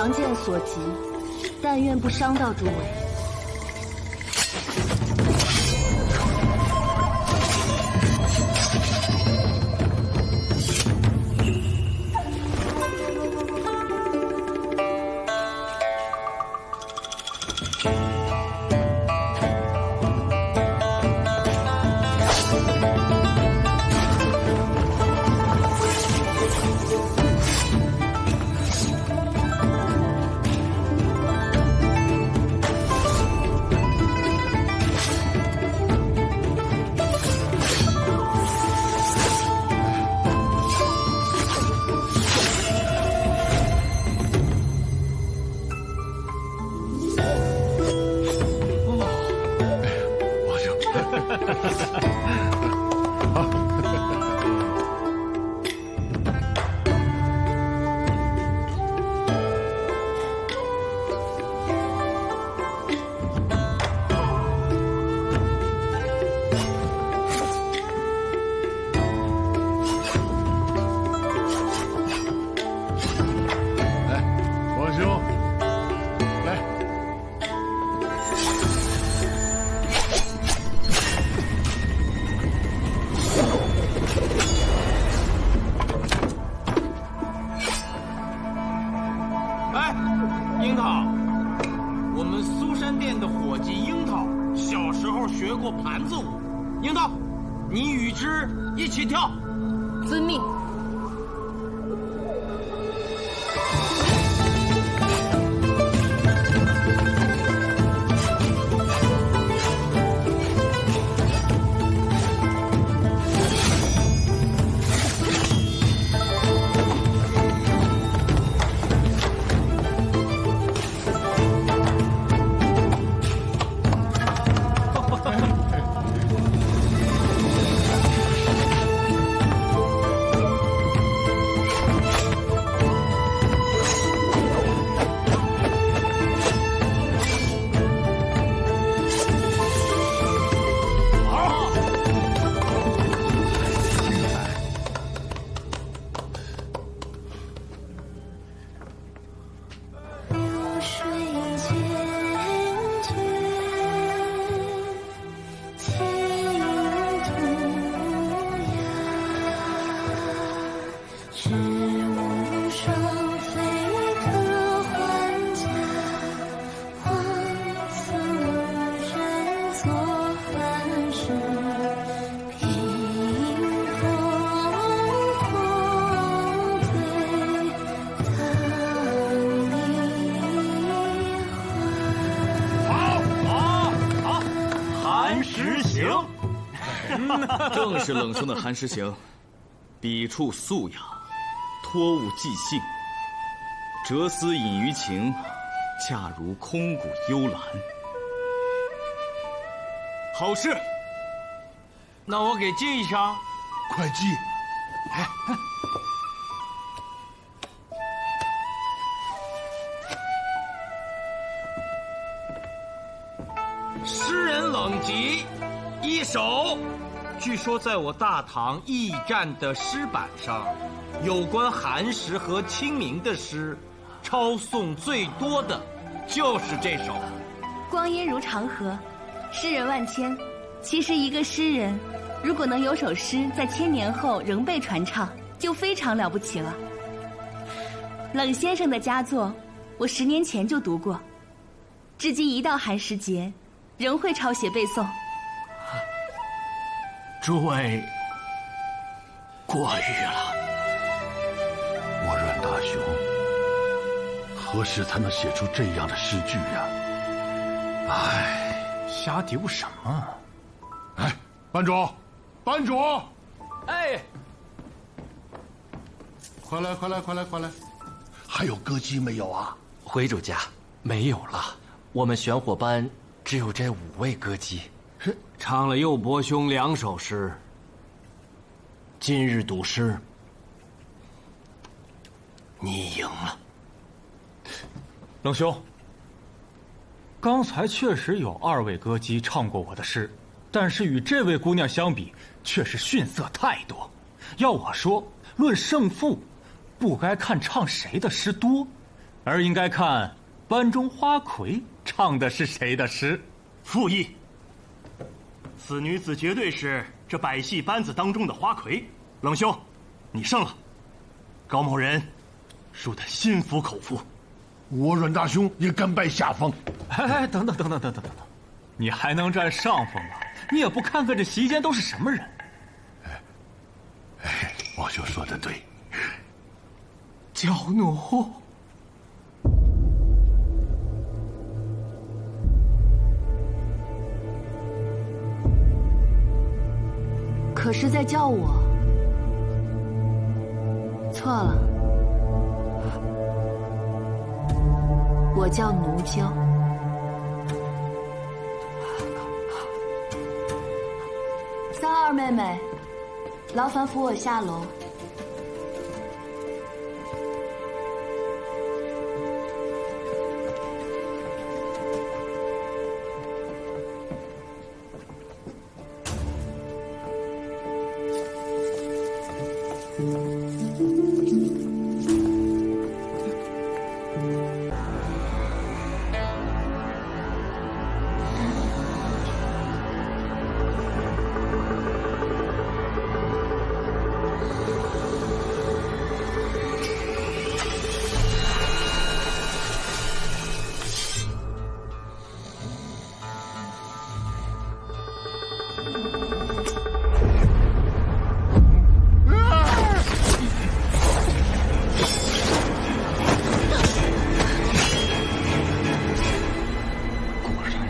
长剑所及，但愿不伤到诸位。遵命。正是冷兄的寒食行，笔触素雅，托物寄兴，哲思隐于情，恰如空谷幽兰。好事！那我给记一上，快记！哎，诗人冷集一首。据说在我大唐驿站的诗板上，有关寒食和清明的诗，抄送最多的就是这首。光阴如长河，诗人万千。其实一个诗人，如果能有首诗在千年后仍被传唱，就非常了不起了。冷先生的佳作，我10年前就读过，至今一到寒食节，仍会抄写背诵。诸位过誉了。我阮大雄何时才能写出这样的诗句呀？哎，瞎丢什么？哎，班主，班主！哎，快来，快来，快来，快来！还有歌姬没有啊？回主家，没有了。我们玄火班只有这5位歌姬。唱了佑伯兄2首诗。今日赌诗，你赢了。冷兄，刚才确实有2位歌姬唱过我的诗，但是与这位姑娘相比，却是逊色太多。要我说，论胜负，不该看唱谁的诗多，而应该看班中花魁唱的是谁的诗。附议。此女子绝对是这百戏班子当中的花魁。冷兄，你胜了。高某人输得心服口服。我阮大兄也甘拜下风。哎，等等，你还能占上风吗？你也不看看这席间都是什么人。王兄说的对。娇奴。可是在叫我。错了，我叫奴娇。三二妹妹，劳烦扶我下楼。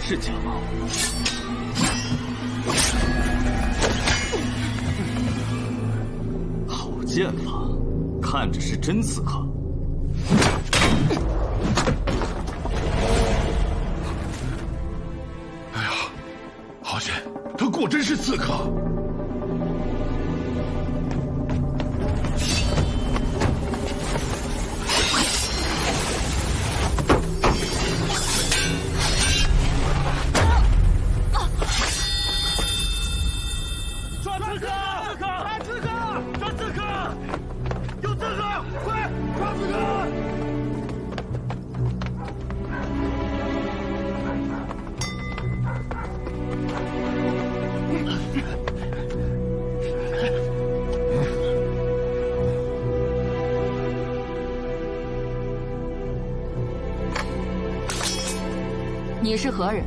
是假冒。好剑法，看着是真刺客。哎呀，好险，他果真是刺客。你是何人？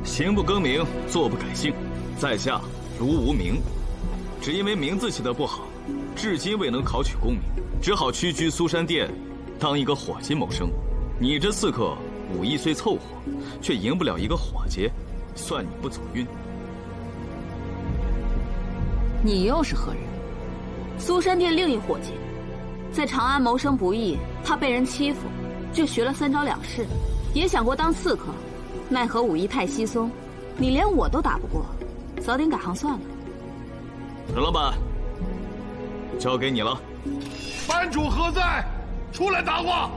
行不更名，坐不改姓，在下卢无名。只因为名字起得不好，至今未能考取功名，只好屈居苏山殿，当一个伙计谋生。你这刺客武艺虽凑合，却赢不了一个伙计，算你不走运。你又是何人？苏山殿另一伙计，在长安谋生不易，怕被人欺负，就学了3招2式，也想过当刺客，奈何武艺太稀松，你连我都打不过，早点改行算了。任老板，交给你了。班主何在？出来答话。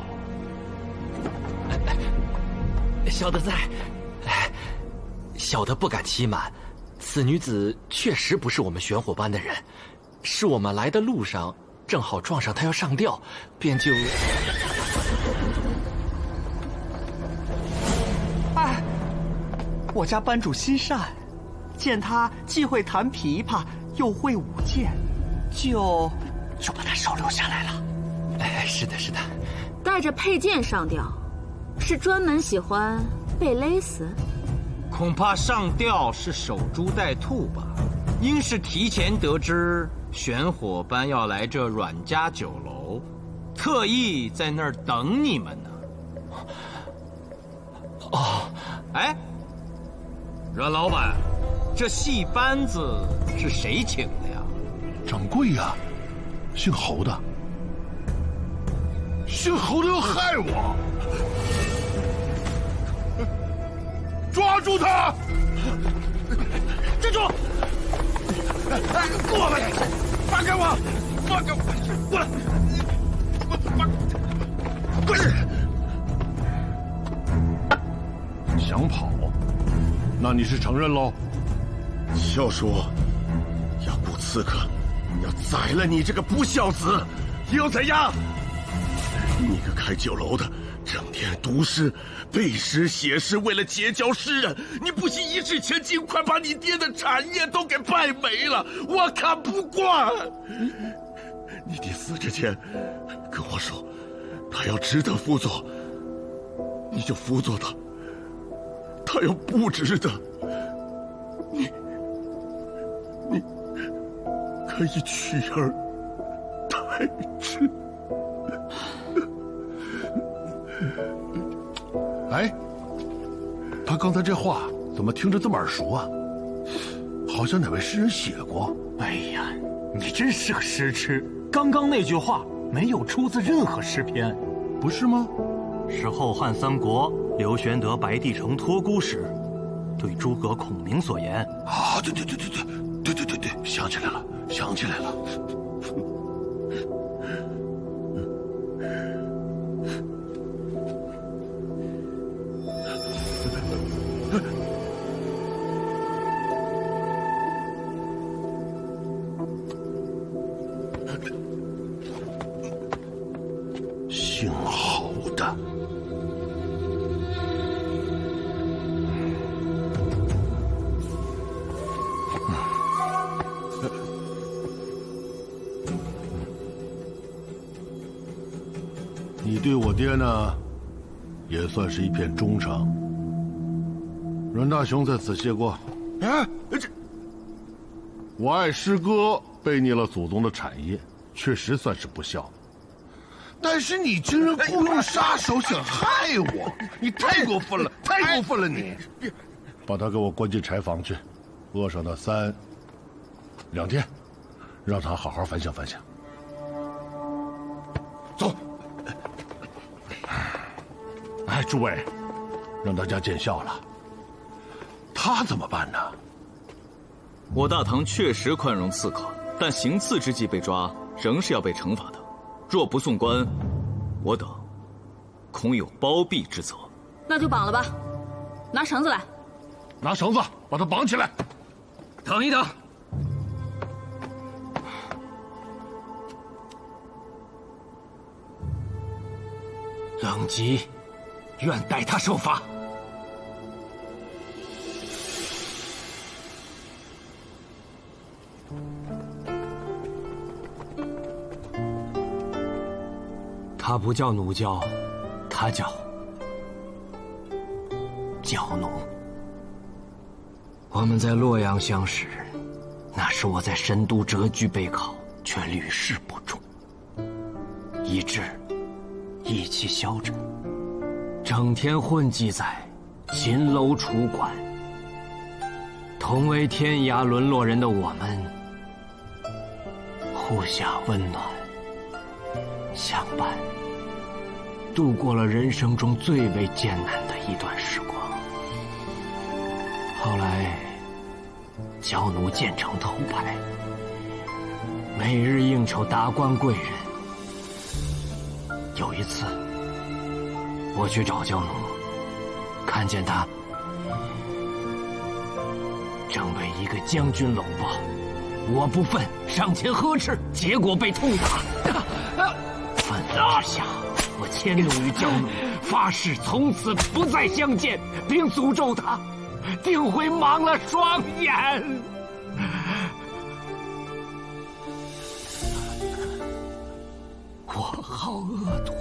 小的在。小的不敢欺瞒，此女子确实不是我们玄火班的人，是我们来的路上正好撞上她要上吊，便就……哎，我家班主心善，见她既会弹琵琶又会舞剑，就把她收留下来了。哎，是的，是的。带着佩剑上吊，是专门喜欢被勒死？恐怕上吊是守株待兔吧？应是提前得知玄火班要来这阮家酒楼，特意在那儿等你们呢。哦，哎，阮老板，这戏班子是谁请的呀？掌柜呀，姓侯的。姓侯的要害我！抓住他！站住！过来！放开我！放开我！过来！滚！想跑？那你是承认喽？就说要雇刺客，要宰了你这个不孝子，又怎样？你个开酒楼的，整天读诗、背诗、写诗，为了结交诗人，你不惜一掷千金，快把你爹的产业都给败没了，我看不惯。你爹死之前跟我说，他要值得辅佐，你就辅佐他；他要不值得，你可以取而代之。哎，他刚才这话怎么听着这么耳熟啊？好像哪位诗人写过。哎呀，你真是个诗痴！刚刚那句话没有出自任何诗篇，不是吗？是后汉三国刘玄德白帝城托孤时，对诸葛孔明所言。啊，对，想起来了。姓侯的。你对我爹呢，也算是一片忠诚。阮大雄在此谢过。哎，这我爱师哥，背逆了祖宗的产业，确实算是不孝。但是你竟然雇佣杀手想害我，你太过分了，太过分了你！把他给我关进柴房去，饿上他2天，让他好好反省反省。走。哎，诸位，让大家见笑了。他怎么办呢？我大唐确实宽容刺客，但行刺之际被抓，仍是要被惩罚的。若不送官，我等恐有包庇之责。那就绑了吧，拿绳子来。拿绳子把他绑起来。等一等，冷吉愿代他受罚。他不叫弩教，他叫教奴。我们在洛阳相识，那时我在神都谪居备考，却屡试不中，以致意气消沉，整天混迹在秦楼楚馆。同为天涯沦落人的我们，互下温暖，相伴，度过了人生中最为艰难的一段时光。后来，教奴渐成头牌，每日应酬达官贵人。有一次，我去找教奴，看见他正被一个将军搂抱，我不忿，上前呵斥，结果被痛打。愤怒之下，我迁怒于教奴，发誓从此不再相见，并诅咒他定会盲了双眼。我好恶毒，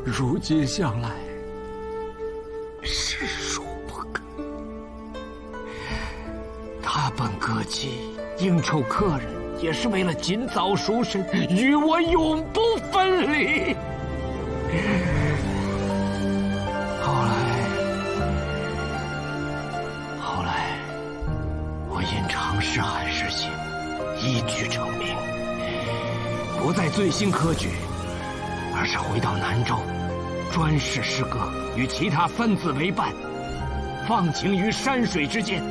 如今想来，实属不该。他本歌姬，应酬客人，也是为了尽早赎身，与我永不分离。后来，我因尝试韩诗行，一举成名，不再醉心科举，而是回到南州，专事诗歌，与其他3字为伴，放情于山水之间。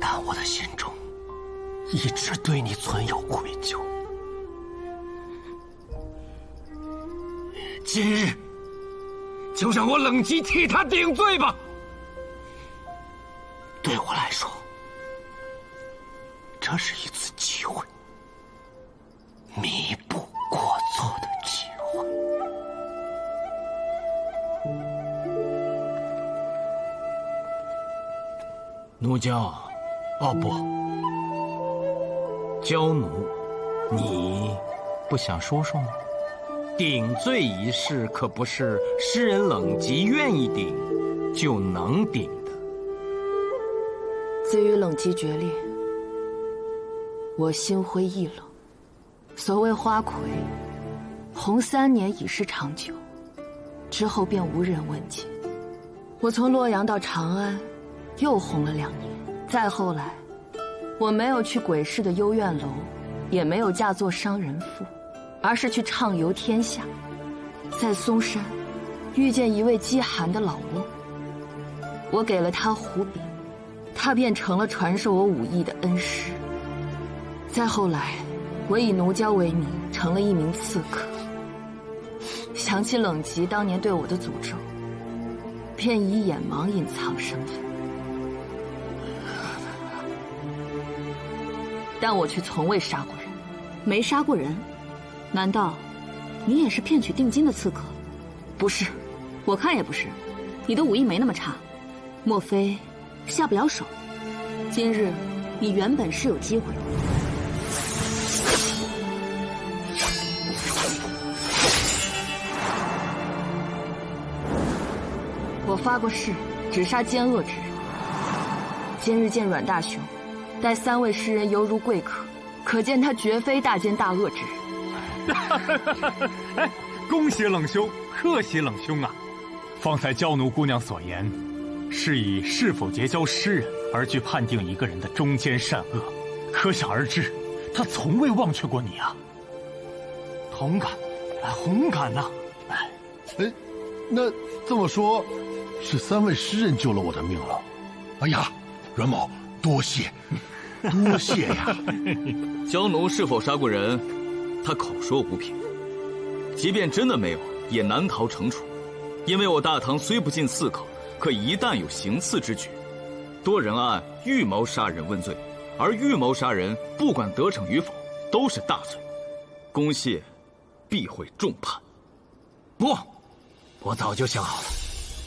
但我的心中一直对你存有愧疚。今日就让我冷吉替他顶罪吧。对我来说，这是一次机会，弥补过错的机会。奴娇，哦不，娇奴，你不想说说吗？顶罪一事可不是诗人冷极愿意顶就能顶的。自与冷极决裂，我心灰意冷。所谓花魁，红3年已是长久，之后便无人问津。我从洛阳到长安，又红了2年。再后来，我没有去鬼市的幽怨楼，也没有嫁作商人妇，而是去畅游天下。在嵩山，遇见一位饥寒的老翁，我给了他胡饼，他便成了传授我武艺的恩师。再后来，我以奴娇为名，成了一名刺客。想起冷极当年对我的诅咒，便以眼盲隐藏身份。但我却从未杀过人。没杀过人？难道你也是骗取定金的刺客？不是，我看也不是。你的武艺没那么差，莫非下不了手？今日你原本是有机会的。我发过誓，只杀奸恶之人。今日见阮大雄待3位诗人犹如贵客，可见他绝非大奸大恶之人。哎，恭喜冷兄，贺喜冷兄啊！方才娇奴姑娘所言，是以是否结交诗人而去判定一个人的忠奸善恶，可想而知，他从未忘却过你啊。同感，同感呐！哎，那这么说，是3位诗人救了我的命了。哎呀，阮某多谢，多谢呀！娇奴是否杀过人，他口说无凭，即便真的没有，也难逃惩处。因为我大唐虽不进刺客，可一旦有行刺之举，多人按预谋杀人问罪，而预谋杀人不管得逞与否，都是大罪，公谢必会重判。不，我早就想好了，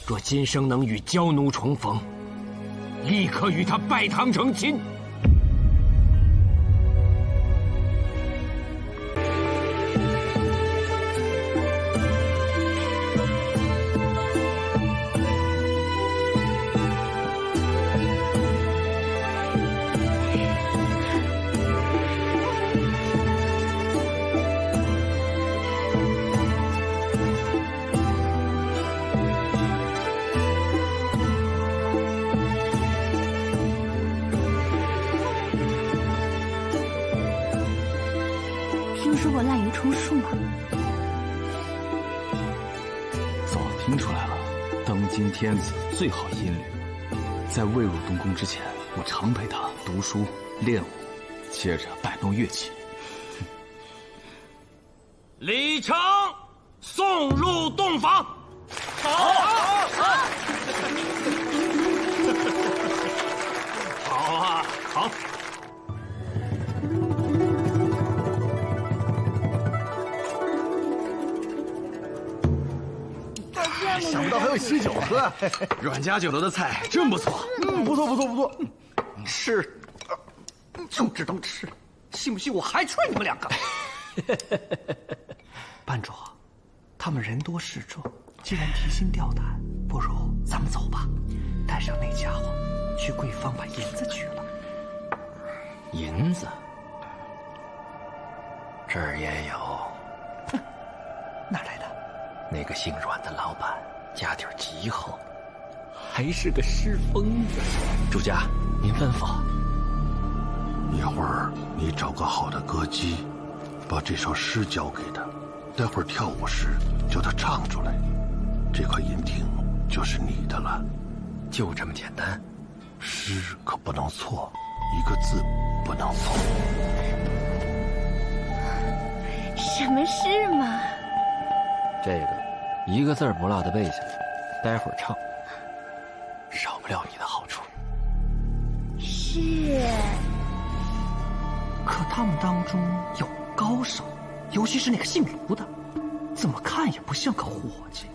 若今生能与娇奴重逢，立刻与他拜堂成亲。说过滥竽充数吗？早听出来了，当今天子最好音律。在未入东宫之前，我常陪他读书练武，接着摆弄乐器。李成，送入洞房。好，好啊，好。想不到还有喜酒喝，阮家酒楼的菜真不错。不错不错不错，吃，就知道吃，信不信我还踹你们2个？班主，他们人多势众，既然提心吊胆，不如咱们走吧，带上那家伙去贵坊把银子取了。银子，这儿也有。哼，哪来的？那个姓阮的老板家底儿极厚，还是个诗疯子。主家，您吩咐。一会儿你找个好的歌姬，把这首诗交给他，待会儿跳舞时叫他唱出来，这块银锭就是你的了。就这么简单？诗可不能错，一个字不能错。什么诗嘛？这个一个字儿不落的背下来，待会儿唱，少不了你的好处。是。可他们当中有高手，尤其是那个姓卢的，怎么看也不像个伙计，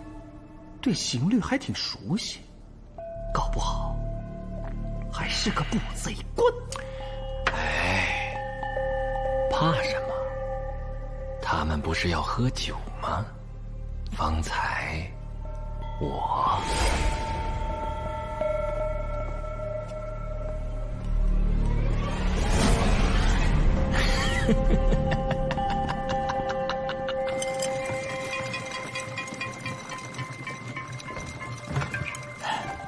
对刑律还挺熟悉，搞不好还是个捕贼棍。哎，怕什么？他们不是要喝酒吗？方才我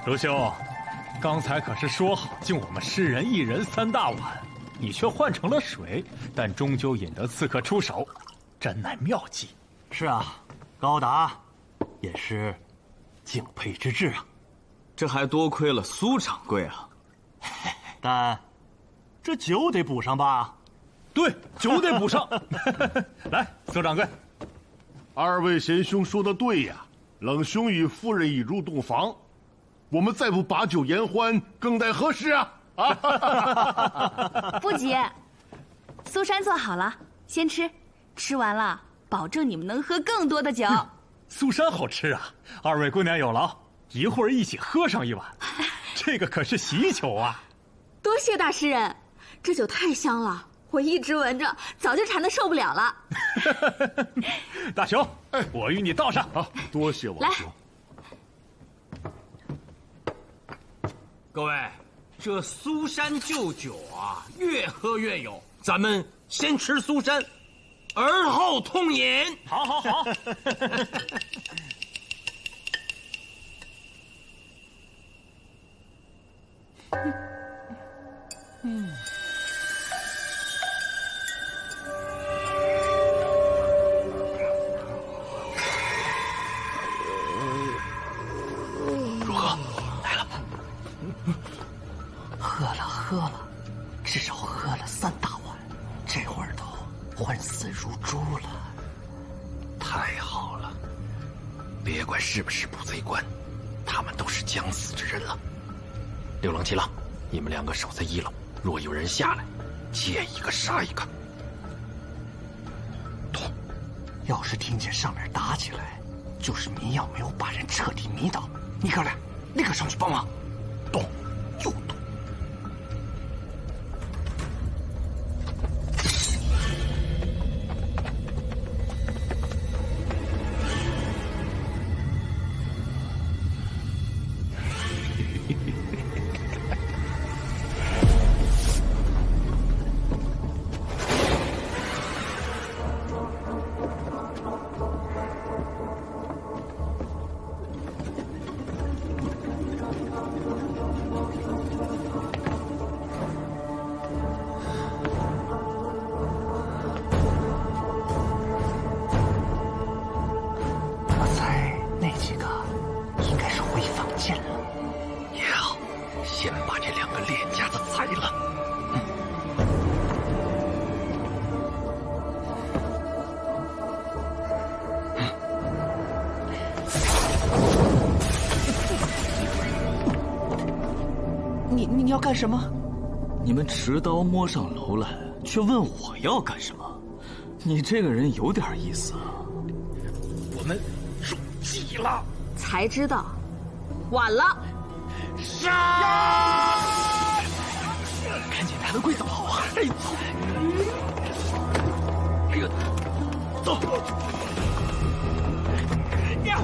卢兄，刚才可是说好敬我们诗人一人3大碗，你却换成了水，但终究引得刺客出手，真乃妙计。是啊，高达也是敬佩之至啊。这还多亏了苏掌柜啊。但这酒得补上吧？对，酒得补上。来，苏掌柜，二位贤兄说的对呀，冷兄与夫人已入洞房，我们再不把酒言欢，更待何时啊？不急，苏珊做好了，先吃，吃完了保证你们能喝更多的酒。苏珊好吃啊！二位姑娘有劳，一会儿一起喝上一碗。这个可是喜酒啊！多谢大诗人，这酒太香了，我一直闻着，早就馋得受不了了。大雄，我与你倒上。好，多谢王兄。各位，这苏珊旧酒啊，越喝越有。咱们先吃苏珊，而后痛饮。好，好，好。如何？来了。喝了，至少喝了3大碗，这会儿都欢死如猪了。太好了，别管是不是捕贼官，他们都是将死之人了。六郎、七郎，你们2个守在1楼，若有人下来，见一个杀一个。懂。要是听见上面打起来，就是迷药没有把人彻底迷倒，你哥俩立刻上去帮忙。懂，又懂。你要干什么？你们持刀摸上楼来，却问我要干什么？你这个人有点意思啊！我们入计了，才知道，晚了。杀！赶紧拿着柜子跑啊！哎，走！哎呦，走！呀！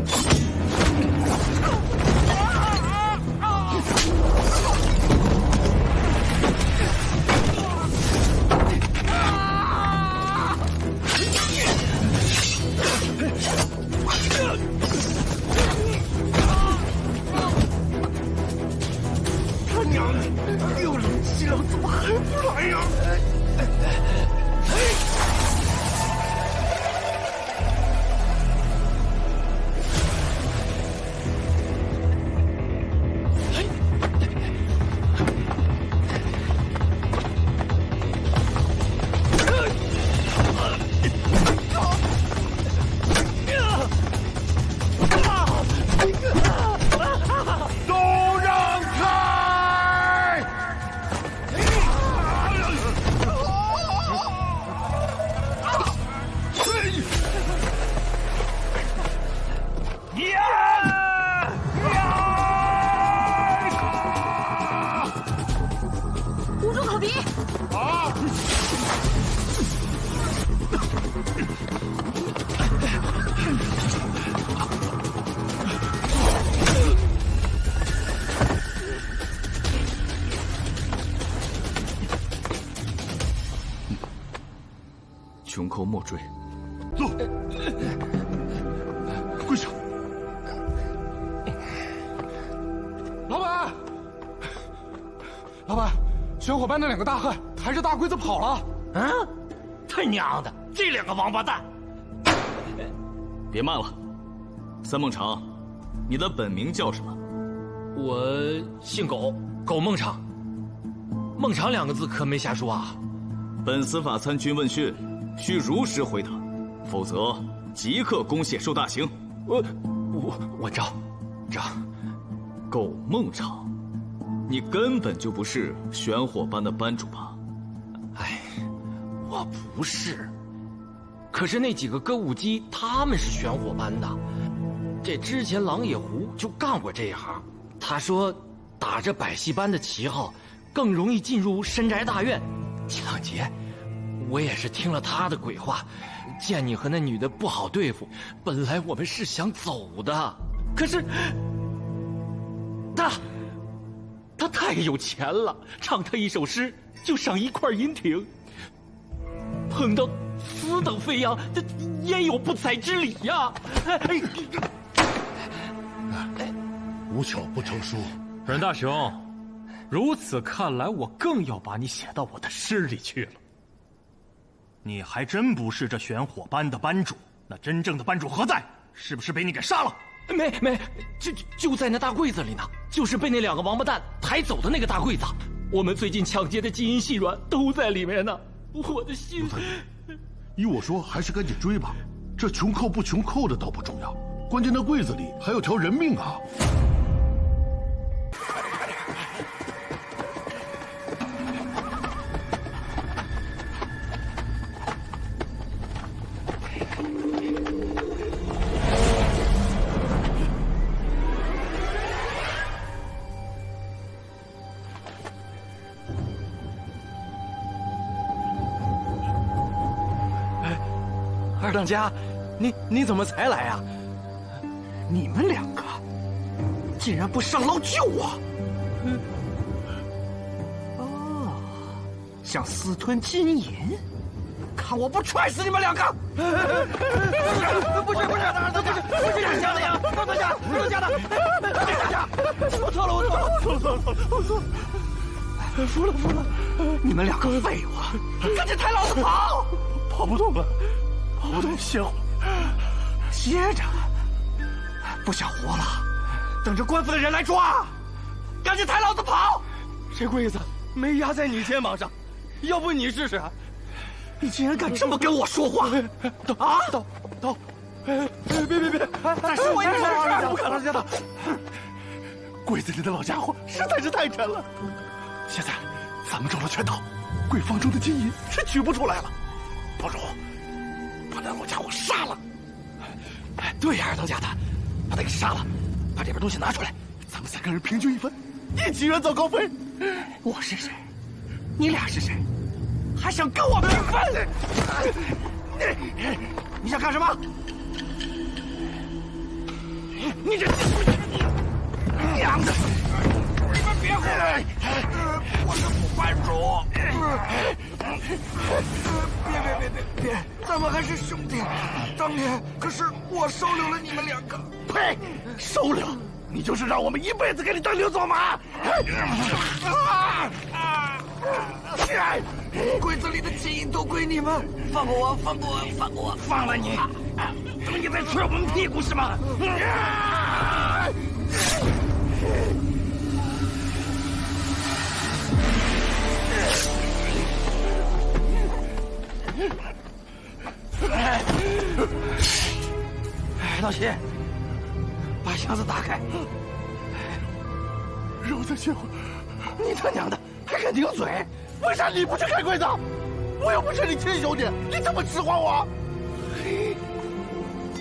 他娘的，六郎、七郎怎么还不来呀？寇莫追。走，跪下。老板，老板，玄火班那2个大汉抬着大柜子跑了。啊！他娘的，这2个王八蛋！别慢了，三孟尝，你的本名叫什么？我姓苟，苟孟尝。孟尝2个字可没瞎说啊。本司法参军问讯，需如实回答，否则即刻公械受大刑。我知道。苟孟尝，你根本就不是玄火班的班主吧？哎，我不是。可是那几个歌舞姬他们是玄火班的，这之前狼野狐就干过这一行。他说，打着百戏班的旗号，更容易进入深宅大院。齐浪杰，我也是听了他的鬼话，见你和那女的不好对付，本来我们是想走的，可是他太有钱了，唱他一首诗就赏1块银艇。碰到此等飞扬，这焉有不睬之理呀？无巧不成书。阮大雄，如此看来，我更要把你写到我的诗里去了。你还真不是这玄火班的班主，那真正的班主何在？是不是被你给杀了？没，就在那大柜子里呢，就是被那2个王八蛋抬走的那个大柜子。我们最近抢劫的金银细软都在里面呢。我的心，依我说，还是赶紧追吧。这穷寇不穷寇的倒不重要，关键那柜子里还有条人命啊！二当家，你怎么才来啊？你们2个竟然不上楼救我！想私吞金银，看我不踹死你们2个！不是，二当家，不是这样的呀，二当家，我错了，服了！你们2个废物，赶紧抬老子跑！跑不动，歇会儿，歇着，不想活了，等着官府的人来抓，赶紧抬老子跑！这柜子没压在你肩膀上，要不你试试？你竟然敢这么跟我说话！刀！别！再试我一试！不可能的，柜子里的老家伙实在是太沉了。现在咱们中了圈套，柜房中的金银是取不出来了，不如把那老家伙杀了。对呀，二当家的，把他给杀了，把这边东西拿出来，咱们3个人平均1分，一起远走高飞。我是谁？你俩是谁？还想跟我平分？你想干什么？你这娘的！你们别过来！我是副班主。别！咱们还是兄弟。当年可是我收留了你们2个。呸！收留？你就是让我们一辈子给你当牛做马！柜子里的金银都归你们，放过我！放了你！你在捶我们屁股是吗？老七，把箱子打开，让我再歇会儿。你他娘的还敢顶嘴？为啥你不去开柜子？我又不是你亲兄弟，你怎么使唤我？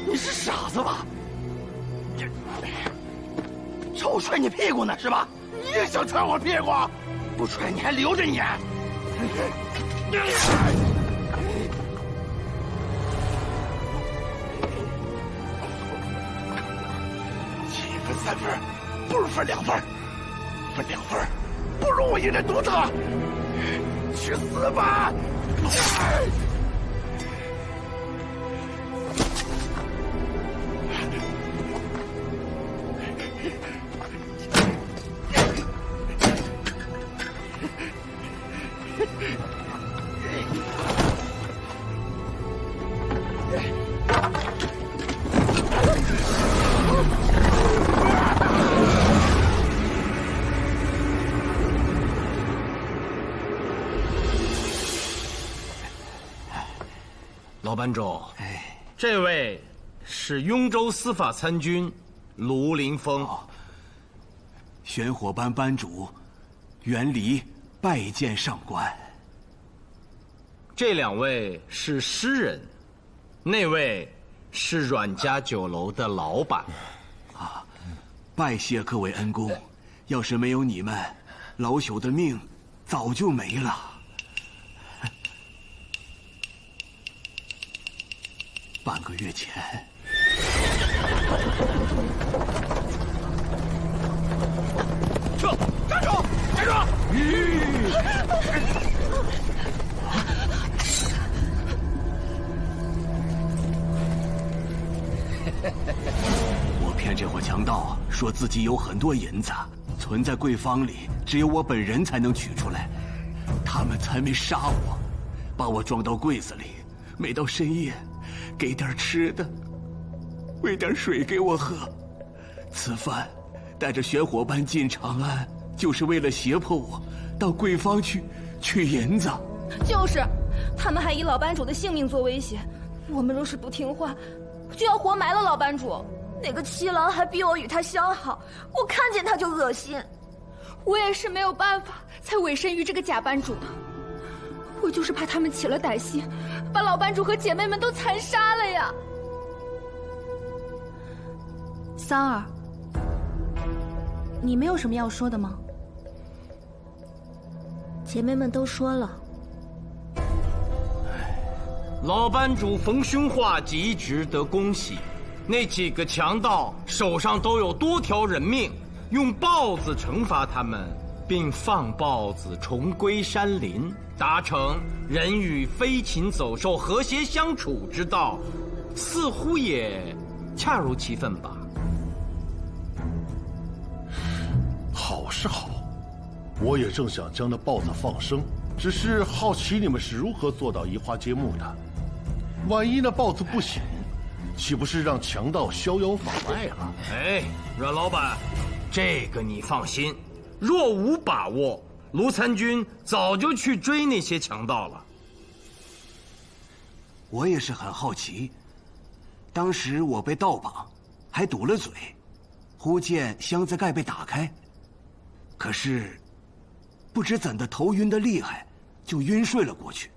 你是傻子吧？瞅踹你屁股呢是吧？你也想踹我屁股？不踹你还留着你？分3分，不如分2分。分2分，不如我一人独得。去死吧！班主，这位是雍州司法参军卢凌风。玄火班班主袁离拜见上官。这2位是诗人，那位是阮家酒楼的老板。拜谢各位恩公，要是没有你们，老朽的命早就没了。半个月前，撤！站住！站住！我骗这伙强盗说自己有很多银子，存在柜方里，只有我本人才能取出来。他们才没杀我，把我装到柜子里，每到深夜，给点吃的，喂点水给我喝。此番带着玄火班进长安，就是为了胁迫我到柜方去取银子。就是，他们还以老班主的性命做威胁，我们若是不听话，就要活埋了老班主。那个七郎还逼我与他相好，我看见他就恶心。我也是没有办法才委身于这个假班主的。我就是怕他们起了歹心，把老班主和姐妹们都残杀了呀。桑儿，你没有什么要说的吗？姐妹们都说了。老班主逢凶化吉，值得恭喜。那几个强盗手上都有多条人命，用豹子惩罚他们，并放豹子重归山林，达成人与飞禽走兽和谐相处之道，似乎也恰如其分吧。好是好，我也正想将那豹子放生，只是好奇你们是如何做到移花接木的。万一那豹子不醒，岂不是让强盗逍遥法外了？哎，阮老板，这个你放心，若无把握，卢参军早就去追那些强盗了。我也是很好奇，当时我被盗绑，还堵了嘴，忽见箱子盖被打开，可是不知怎的头晕的厉害，就晕睡了过去。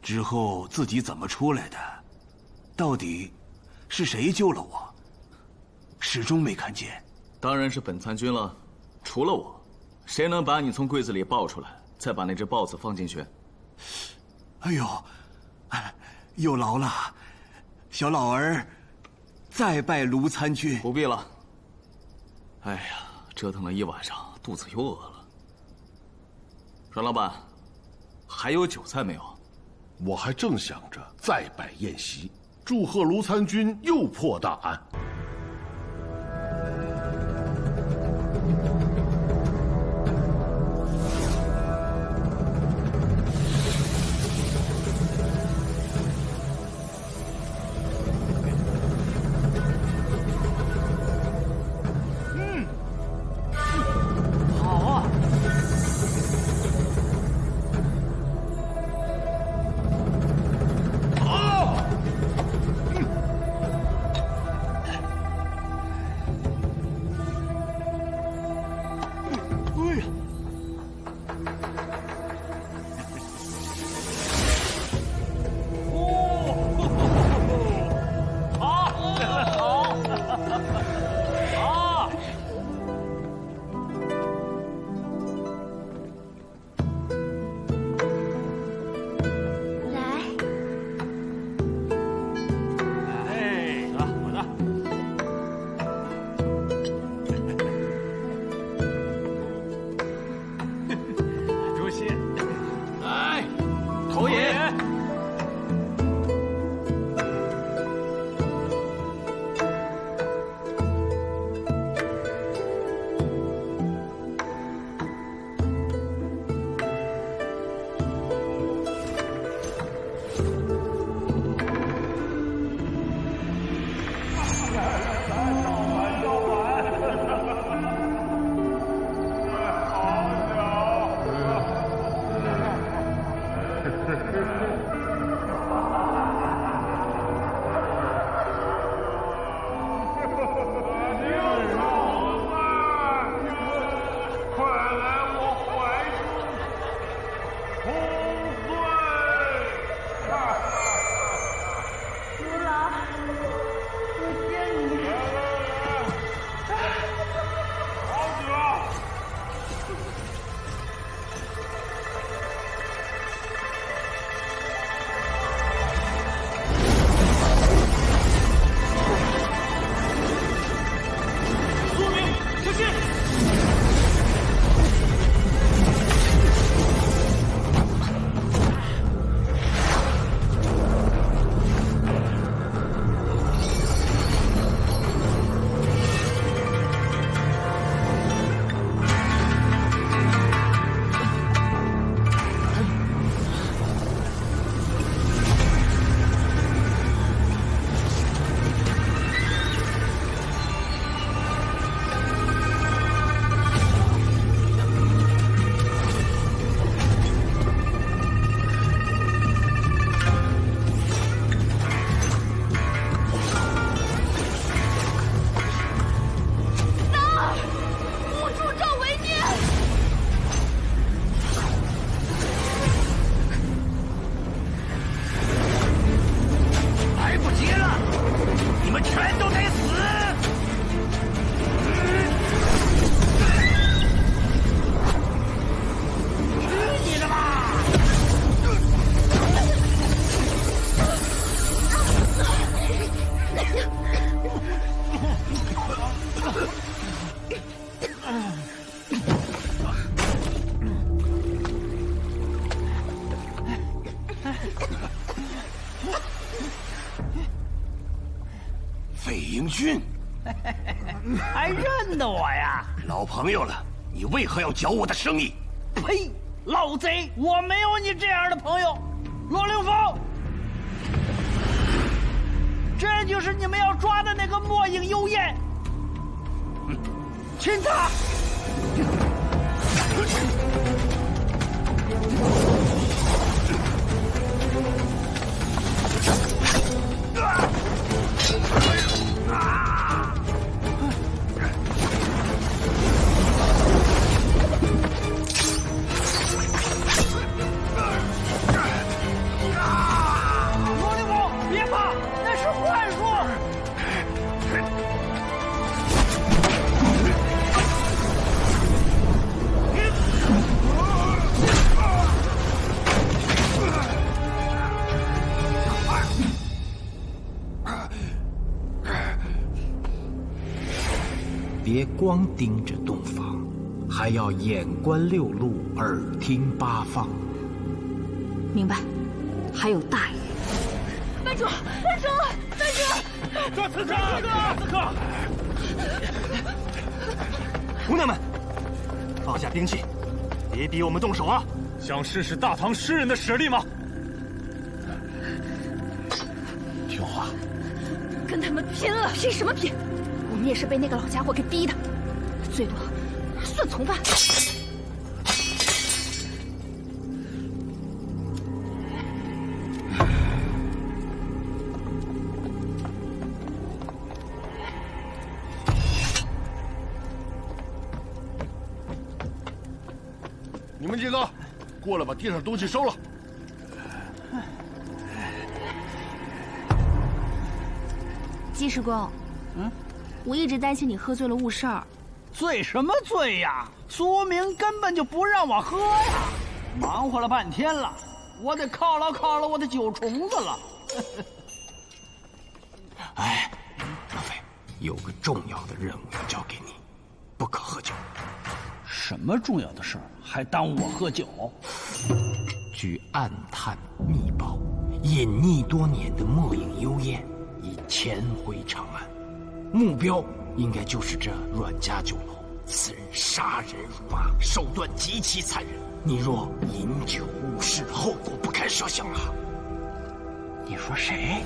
之后自己怎么出来的，到底是谁救了我，始终没看见。当然是本参军了，除了我，谁能把你从柜子里抱出来，再把那只豹子放进去？哎呦，有劳了，小老儿再拜卢参军。不必了。哎呀，折腾了一晚上，肚子又饿了。阮老板，还有酒菜没有？我还正想着再摆宴席，祝贺卢参军又破大案。费英俊，还认得我呀？老朋友了，你为何要搅我的生意？呸！老贼，我没有你这样的朋友。罗凌风，这就是你们要抓的那个墨影幽燕，擒他！罗凌风，别怕，那是幻术。别光盯着洞房，还要眼观六路，耳听八方。明白。还有大爷。班主，班主，班主！抓刺客！刺客！姑娘们，放下兵器，别逼我们动手啊！想试试大唐诗人的实力吗？听话。跟他们拼了！拼什么拼？我们也是被那个老家伙给逼的，最多算从犯。你们几个，过来把地上东西收了。季师公，我一直担心你喝醉了误事儿。醉什么醉呀？苏明根本就不让我喝呀！忙活了半天了，我得犒劳我的酒虫子了。哎，张飞，有个重要的任务要交给你，不可喝酒。什么重要的事儿还耽误我喝酒？据暗探密报，隐匿多年的墨影幽燕已潜回长安，目标应该就是这阮家酒楼。此人杀人如麻，手段极其残忍。你若饮酒误事，后果不堪设想啊！你说谁？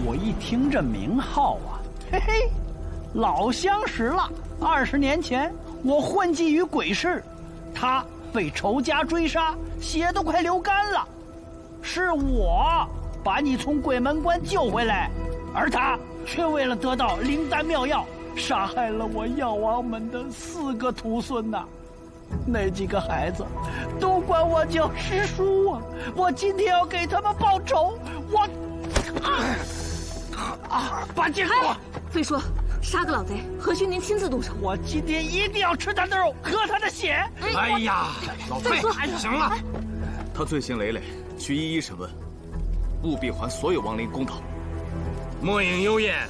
我一听这名号啊，嘿嘿，老相识了。20年前，我混迹于鬼市，他被仇家追杀，血都快流干了。是我把你从鬼门关救回来，而他却为了得到灵丹妙药，杀害了我药王们的4个徒孙呐。那几个孩子都管我叫师叔啊！我今天要给他们报仇！把剑给我！飞叔，杀个老贼，何须您亲自动手？我今天一定要吃他的肉，喝他的血！哎呀，老费，行了，他罪行累累，需一一审问，务必还所有亡灵公道。墨影幽燕，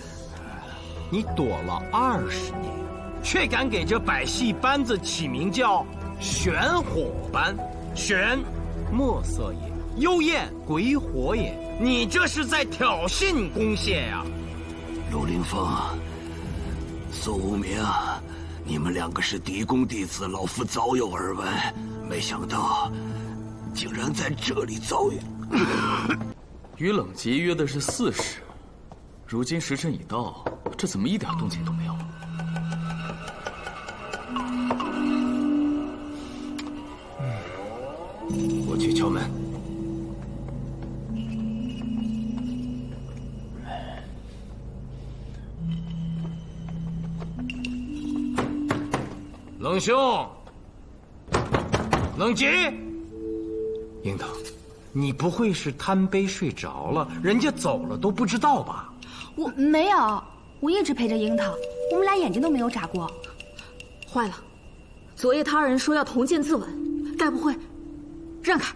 你躲了20年，却敢给这百戏班子起名叫玄火班，玄，墨色也；幽燕，鬼火也。你这是在挑衅公谢呀！陆凌风、苏无名，你们2个是嫡公弟子，老夫早有耳闻，没想到竟然在这里遭遇。与冷极约的是4时，如今时辰已到，这怎么一点动静都没有？我去敲门。冷兄，冷极，樱桃，你不会是贪杯睡着了，人家走了都不知道吧？我没有，我一直陪着樱桃，我们俩眼睛都没有眨过。坏了，昨夜他2人说要同剑自刎，该不会……让开！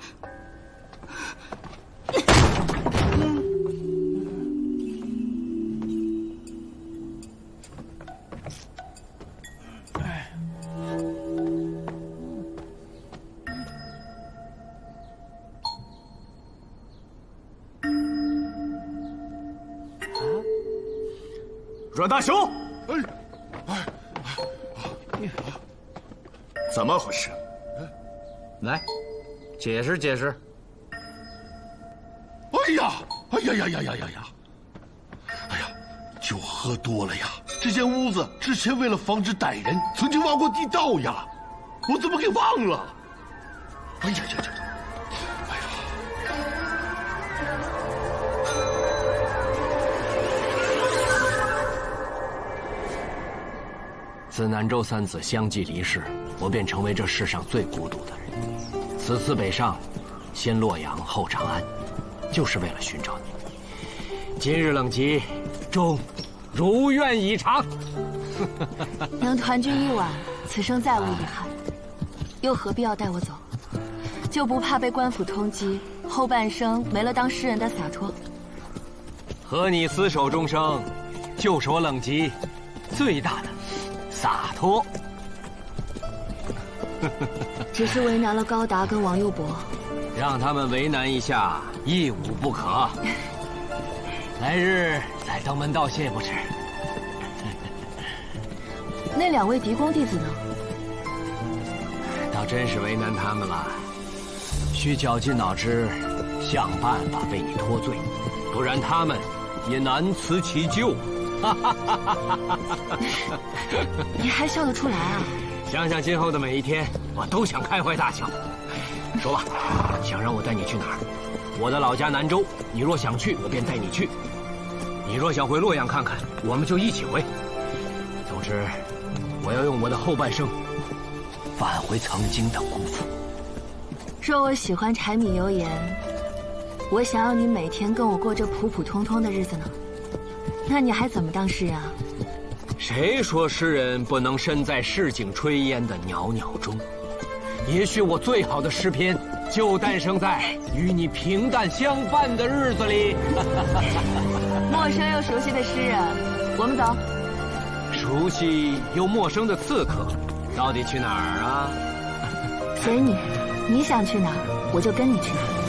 阮大雄，怎么回事？来，解释解释。哎呀，哎呀呀呀呀呀呀！哎呀，酒喝多了呀！这间屋子之前为了防止歹人，曾经挖过地道呀，我怎么给忘了？哎呀呀呀！哎呀！自南州三子相继离世，我便成为这世上最孤独的人。此次北上，先洛阳后长安，就是为了寻找你。今日冷极，终如愿以偿。能团聚一晚，此生再无遗憾，又何必要带我走？就不怕被官府通缉，后半生没了当诗人的洒脱？和你厮守终生，就是我冷极最大的洒脱。只是为难了高达跟王佑博，让他们为难一下，亦无不可。来日再登门道谢不迟。那2位嫡公弟子呢？倒真是为难他们了，需绞尽脑汁想办法为你脱罪，不然他们也难辞其咎。你还笑得出来啊？想想今后的每一天，我都想开怀大笑。说吧，想让我带你去哪儿？我的老家南州，你若想去，我便带你去；你若想回洛阳看看，我们就一起回。总之，我要用我的后半生挽回曾经的辜负。若我喜欢柴米油盐，我想要你每天跟我过这普普通通的日子呢，那你还怎么当诗人啊？谁说诗人不能身在市井炊烟的袅袅中？也许我最好的诗篇就诞生在与你平淡相伴的日子里。陌生又熟悉的诗人，我们走。熟悉又陌生的刺客，到底去哪儿啊？随你，你想去哪儿，我就跟你去哪儿。